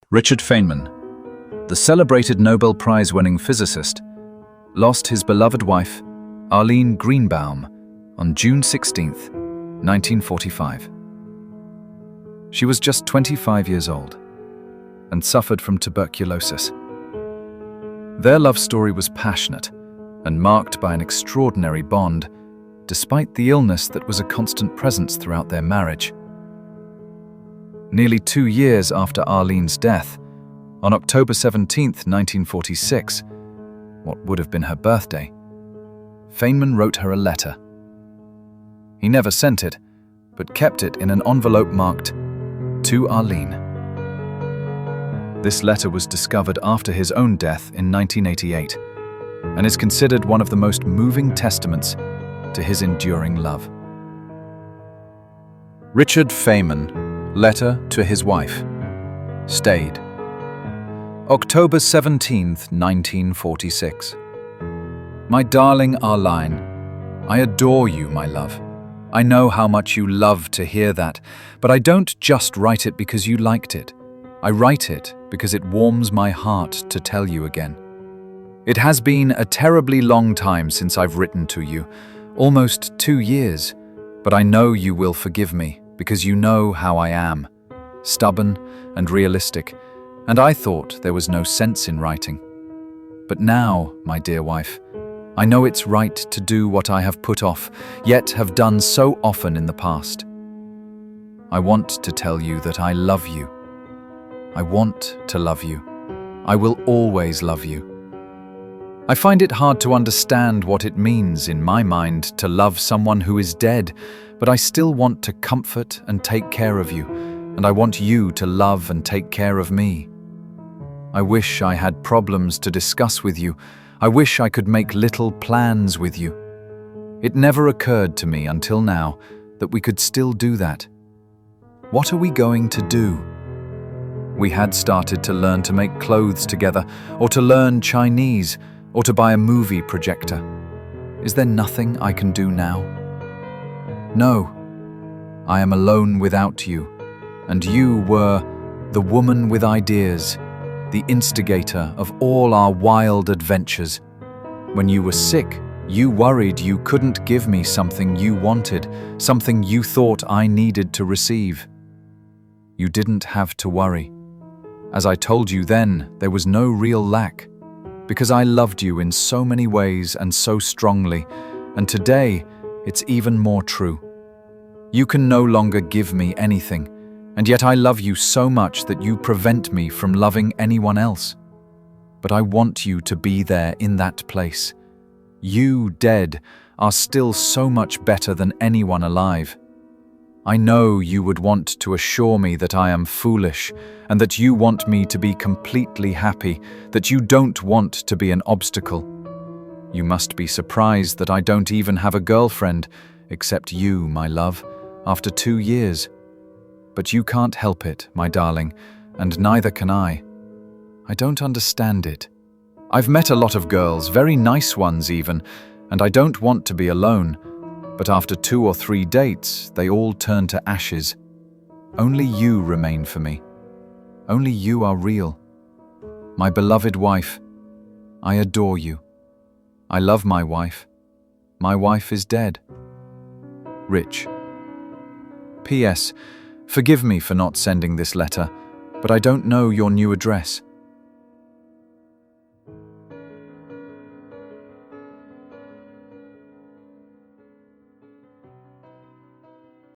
Richard Feynman, the celebrated Nobel Prize-winning physicist, lost his beloved wife, Arlene Greenbaum, on June 16, 1945. She was just 25 years old and suffered from tuberculosis. Their love story was passionate and marked by an extraordinary bond, despite the illness that was a constant presence throughout their marriage. Nearly 2 years after Arlene's death, on October 17, 1946, what would have been her birthday, Feynman wrote her a letter. He never sent it, but kept it in an envelope marked, "To Arlene." This letter was discovered after his own death in 1988 and is considered one of the most moving testaments to his enduring love. Richard Feynman, letter to his wife. Stayed. October 17, 1946. My darling Arlene, I adore you, my love. I know how much you love to hear that, but I don't just write it because you liked it. I write it because it warms my heart to tell you again. It has been a terribly long time since I've written to you, almost 2 years, but I know you will forgive me because you know how I am, stubborn and realistic, and I thought there was no sense in writing. But now, my dear wife, I know it's right to do what I have put off, yet have done so often in the past. I want to tell you that I love you. I want to love you. I will always love you. I find it hard to understand what it means in my mind to love someone who is dead, but I still want to comfort and take care of you, and I want you to love and take care of me. I wish I had problems to discuss with you. I wish I could make little plans with you. It never occurred to me until now that we could still do that. What are we going to do? We had started to learn to make clothes together, or to learn Chinese, or to buy a movie projector. Is there nothing I can do now? No, I am alone without you, and you were the woman with ideas, the instigator of all our wild adventures. When you were sick, you worried you couldn't give me something you wanted, something you thought I needed to receive. You didn't have to worry. As I told you then, there was no real lack, because I loved you in so many ways and so strongly, and today it's even more true. You can no longer give me anything, and yet I love you so much that you prevent me from loving anyone else. But I want you to be there in that place. You, dead, are still so much better than anyone alive. I know you would want to assure me that I am foolish, and that you want me to be completely happy, that you don't want to be an obstacle. You must be surprised that I don't even have a girlfriend, except you, my love, after 2 years. But you can't help it, my darling, and neither can I. I don't understand it. I've met a lot of girls, very nice ones even, and I don't want to be alone. But after 2 or 3 dates, they all turn to ashes. Only you remain for me. Only you are real. My beloved wife, I adore you. I love my wife. My wife is dead. Rich. P.S. Forgive me for not sending this letter, but I don't know your new address.